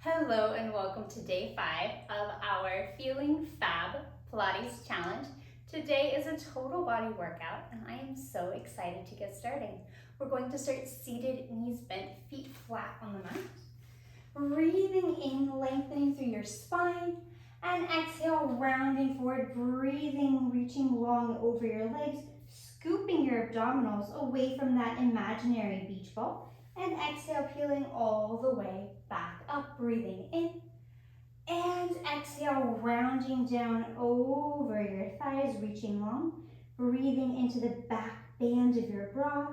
Hello and welcome to day 5 of our Feeling Fab Pilates Challenge. Today is a total body workout and I am so excited to get started. We're going to start seated, knees bent, feet flat on the mat. Breathing in, lengthening through your spine, and exhale, rounding forward, breathing, reaching long over your legs, scooping your abdominals away from that imaginary beach ball. And exhale, peeling all the way back up, breathing in. And exhale, rounding down over your thighs, reaching long. Breathing into the back band of your bra.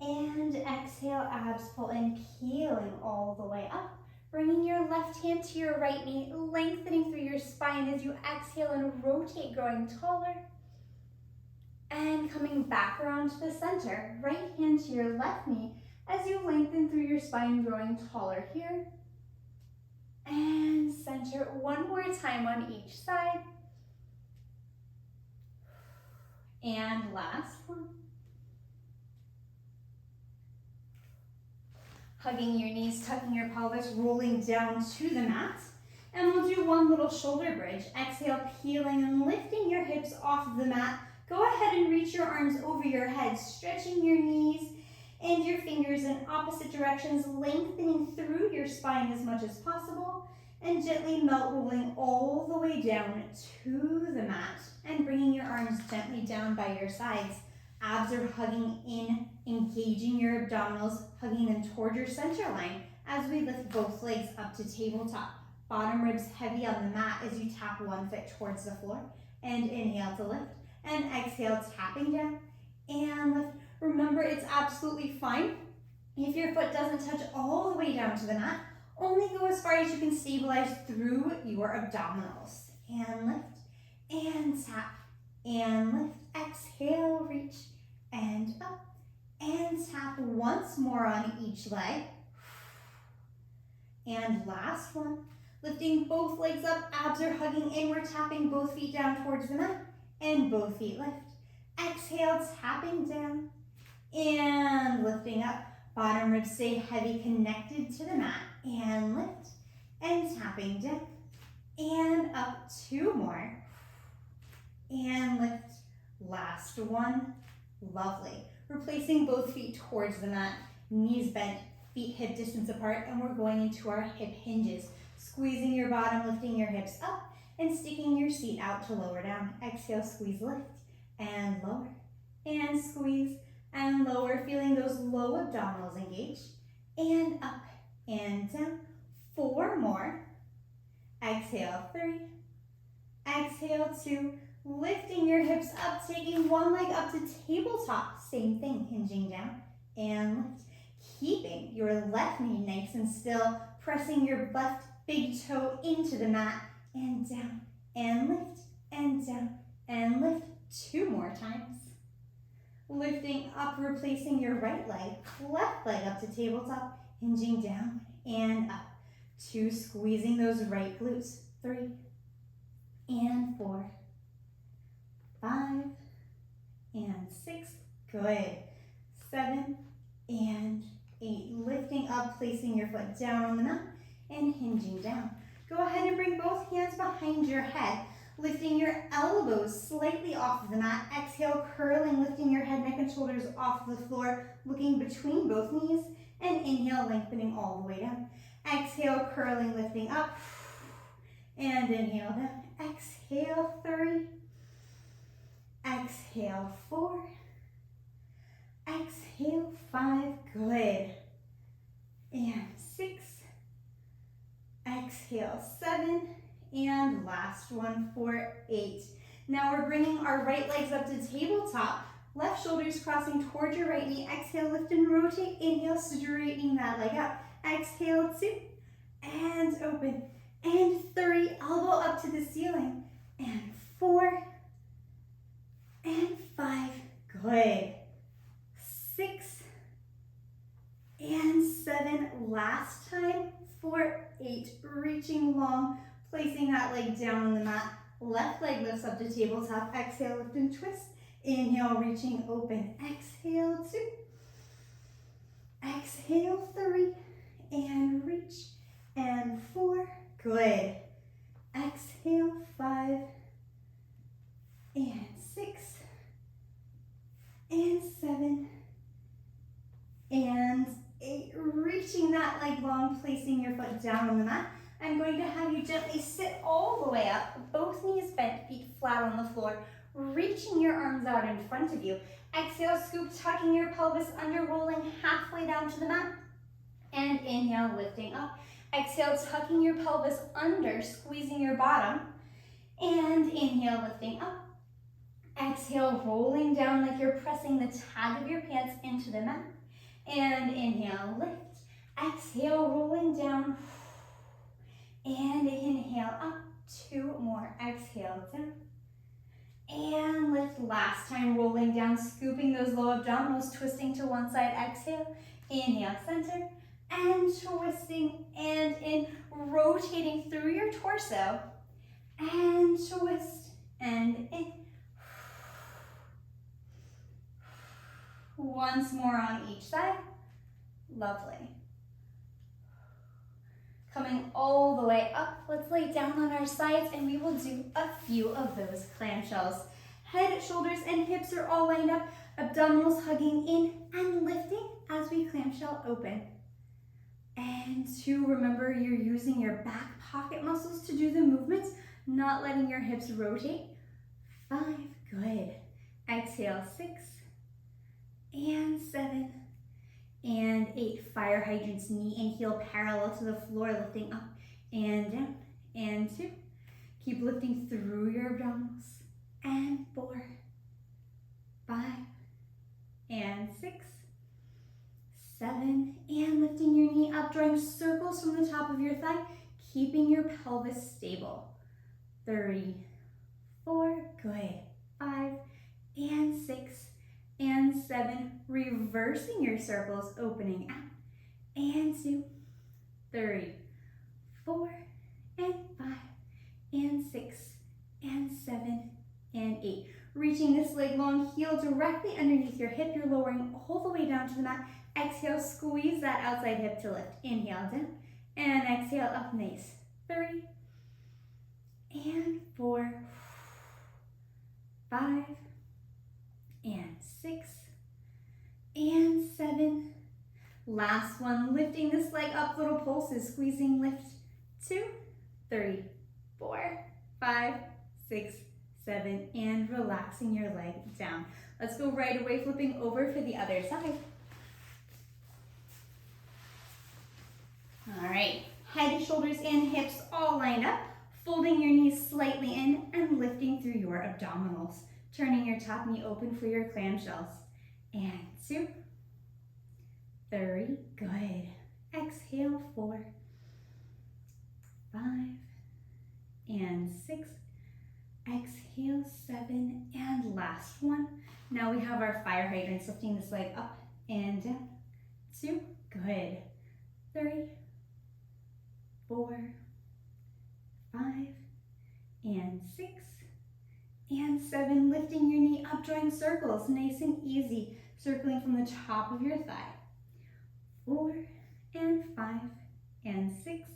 And exhale, abs pull in, peeling all the way up. Bringing your left hand to your right knee, lengthening through your spine as you exhale and rotate, growing taller. And coming back around to the center, right hand to your left knee as you lengthen through your spine, growing taller here. And center one more time on each side. And last one. Hugging your knees, tucking your pelvis, rolling down to the mat. And we'll do one little shoulder bridge. Exhale, peeling and lifting your hips off of the mat. Go ahead and reach your arms over your head, stretching your knees and your fingers in opposite directions, lengthening through your spine as much as possible, and gently melt, rolling all the way down to the mat and bringing your arms gently down by your sides. Abs are hugging in, engaging your abdominals, hugging them toward your center line as we lift both legs up to tabletop. Bottom ribs heavy on the mat as you tap one foot towards the floor, and inhale to lift. And exhale, tapping down and lift. Remember, it's absolutely fine if your foot doesn't touch all the way down to the mat. Only go as far as you can stabilize through your abdominals. And lift, and tap, and lift. Exhale, reach, and up, and tap once more on each leg. And last one. Lifting both legs up, abs are hugging in. We're tapping both feet down towards the mat. And both feet lift. Exhale, tapping down and lifting up. Bottom ribs stay heavy, connected to the mat. And lift and tapping down and up. Two more. And lift. Last one. Lovely. Replacing both feet towards the mat. Knees bent, feet hip distance apart, and we're going into our hip hinges. Squeezing your bottom, lifting your hips up, and sticking your seat out to lower down. Exhale, squeeze, lift, and lower, and squeeze, and lower, feeling those low abdominals engage, and up, and down. 4 more. Exhale, 3, exhale, 2, lifting your hips up, taking one leg up to tabletop, same thing, hinging down, and lift. Keeping your left knee nice and still, pressing your left big toe into the mat, and down, and lift, and down, and lift. 2 more times. Lifting up, replacing your right leg, left leg up to tabletop, hinging down and up. 2, squeezing those right glutes. 3, and 4, 5, and 6. Good. 7, and 8. Lifting up, placing your foot down on the mat, and hinging down. Go ahead and bring both hands behind your head, lifting your elbows slightly off of the mat. Exhale, curling, lifting your head, neck, and shoulders off the floor, looking between both knees, and inhale, lengthening all the way down. Exhale, curling, lifting up, and inhale down. Exhale, 3, exhale, 4, exhale, 5, good, and 6, exhale, 7, and last one for 8. Now we're bringing our right legs up to tabletop, left shoulders crossing towards your right knee. Exhale, lift and rotate. Inhale, straightening that leg up. Exhale, 2, and open, and 3, elbow up to the ceiling, and 4, and 5, good, 6, and 7, last time for 8, reaching long, placing that leg down on the mat. Left leg lifts up to tabletop. Exhale, lift and twist. Inhale, reaching open. Exhale, 2. Exhale, 3. And reach. and 4. Good. Exhale, 5 and 6 and 7 and 8. Reaching that leg long, placing your foot down on the mat. I'm going to have you gently sit all the way up, both knees bent, feet flat on the floor, reaching your arms out in front of you. Exhale, scoop, tucking your pelvis under, rolling halfway down to the mat. And inhale, lifting up. Exhale, tucking your pelvis under, squeezing your bottom. And inhale, lifting up. Exhale, rolling down like you're pressing the tag of your pants into the mat. And inhale, lift. Exhale, rolling down. And inhale, up. 2 more. Exhale, down. And lift. Last time, rolling down, scooping those low abdominals, twisting to one side. Exhale. Inhale, center. And twisting and in. Rotating through your torso. And twist and in. Once more on each side. Lovely. Coming all the way up, let's lay down on our sides and we will do a few of those clamshells. Head, shoulders, and hips are all lined up. Abdominals hugging in and lifting as we clamshell open. And 2, remember you're using your back pocket muscles to do the movements, not letting your hips rotate. 5, good. Exhale, 6 and 7 and 8. Fire hydrants, knee and heel parallel to the floor, lifting up and down. And 2. Keep lifting through your abdominals. And 4, 5 and 6, 7, and lifting your knee up, drawing circles from the top of your thigh, keeping your pelvis stable. 3, 4, good. 5 and 6 and 7, reversing your circles, opening out. And 2, 3, 4 and 5 and 6 and 7 and 8. Reaching this leg long, heel directly underneath your hip. You're lowering all the way down to the mat. Exhale, squeeze that outside hip to lift. Inhale, down. And exhale, up, nice. 3 and 4, 5 and 6 and 7. Last one, lifting this leg up, little pulses, squeezing, lift. 2, 3, 4, 5, 6, 7, and relaxing your leg down. Let's go right away, flipping over for the other side. All right, head, shoulders, and hips all lined up, folding your knees slightly in and lifting through your abdominals, turning your top knee open for your clamshells. And 2, 3, good. Exhale, 4, 5, and 6. Exhale, 7, and last one. Now we have our fire hydrants, lifting this leg up and down. 2, good. 3, 4, 5, and 6, and 7. Lifting your knee up, drawing circles, nice and easy, circling from the top of your thigh. 4, and 5, and 6,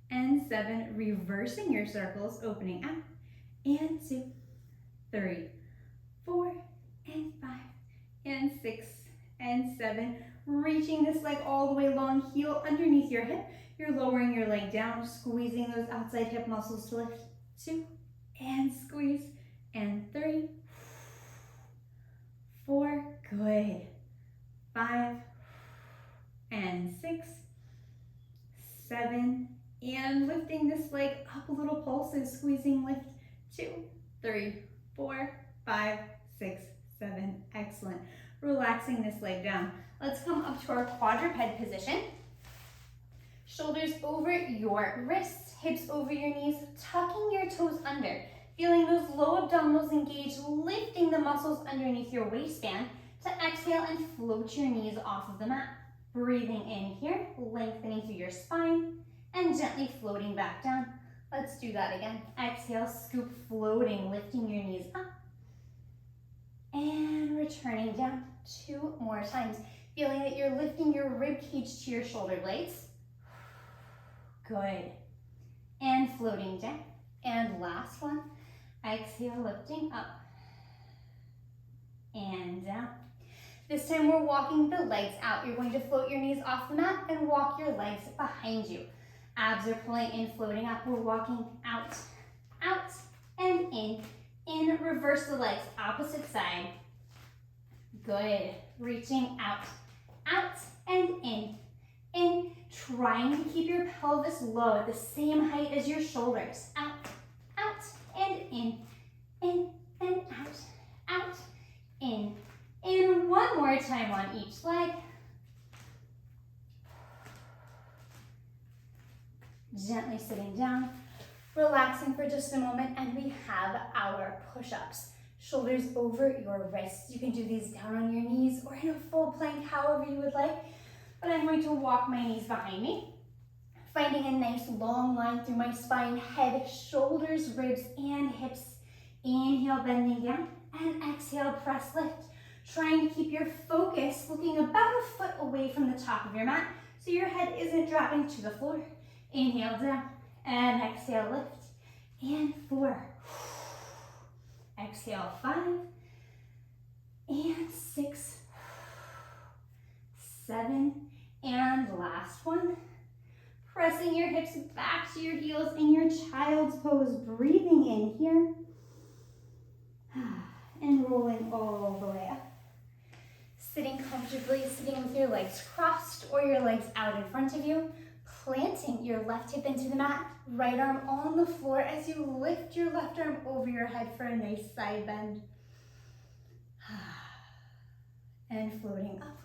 and 7. Reversing your circles, opening out. And 2, 3, 4, and 5, and 6, and 7. Reaching this leg all the way long, heel underneath your hip. You're lowering your leg down, squeezing those outside hip muscles to lift. 2, and squeeze. And 3, 4, good. 5, and 6, 7, and lifting this leg up, little pulses, squeezing, lift. 2, 3, 4, 5, 6, 7. Excellent. Relaxing this leg down. Let's come up to our quadruped position. Shoulders over your wrists, hips over your knees, tucking your toes under. Feeling those low abdominals engaged, lifting the muscles underneath your waistband to exhale and float your knees off of the mat. Breathing in here, lengthening through your spine, and gently floating back down. Let's do that again. Exhale, scoop, floating, lifting your knees up. And returning down 2 more times. Feeling that you're lifting your rib cage to your shoulder blades. Good. And floating down. And last one. Exhale, lifting up. And down. This time we're walking the legs out. You're going to float your knees off the mat and walk your legs behind you. Abs are pulling in, floating up. We're walking out, out, and in. In, reverse the legs, opposite side. Good. Reaching out, out, and in. In, trying to keep your pelvis low at the same height as your shoulders. Out, out, and in, and out, out, in. In, one more time on each leg. Gently sitting down, relaxing for just a moment, and we have our push-ups. Shoulders over your wrists. You can do these down on your knees or in a full plank, however you would like. But I'm going to walk my knees behind me, finding a nice long line through my spine, head, shoulders, ribs, and hips. Inhale, bending down, and exhale, press, lift. Trying to keep your focus looking about a foot away from the top of your mat so your head isn't dropping to the floor. Inhale, down, and exhale, lift. And 4. Exhale, 5. And 6. 7. And last one. Pressing your hips back to your heels in your child's pose. Breathing in here. And rolling all the way up. Sitting comfortably, sitting with your legs crossed or your legs out in front of you. Planting your left hip into the mat, right arm on the floor as you lift your left arm over your head for a nice side bend. And floating up.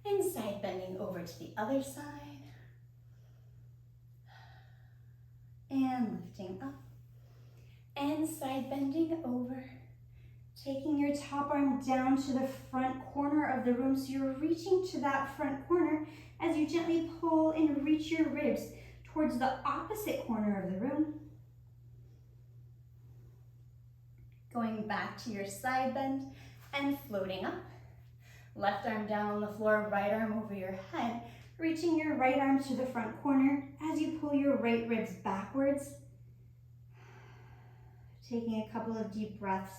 And side bending over to the other side. And lifting up. And side bending over. Taking your top arm down to the front corner of the room so you're reaching to that front corner as you gently pull and reach your ribs towards the opposite corner of the room. Going back to your side bend and floating up. Left arm down on the floor, right arm over your head, reaching your right arm to the front corner as you pull your right ribs backwards. Taking a couple of deep breaths,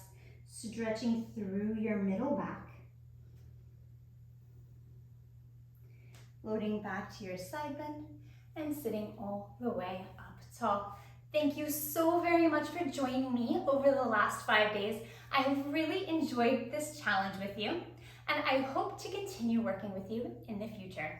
stretching through your middle back. Floating back to your side bend and sitting all the way up tall. Thank you so very much for joining me over the last 5 days. I've really enjoyed this challenge with you, and I hope to continue working with you in the future.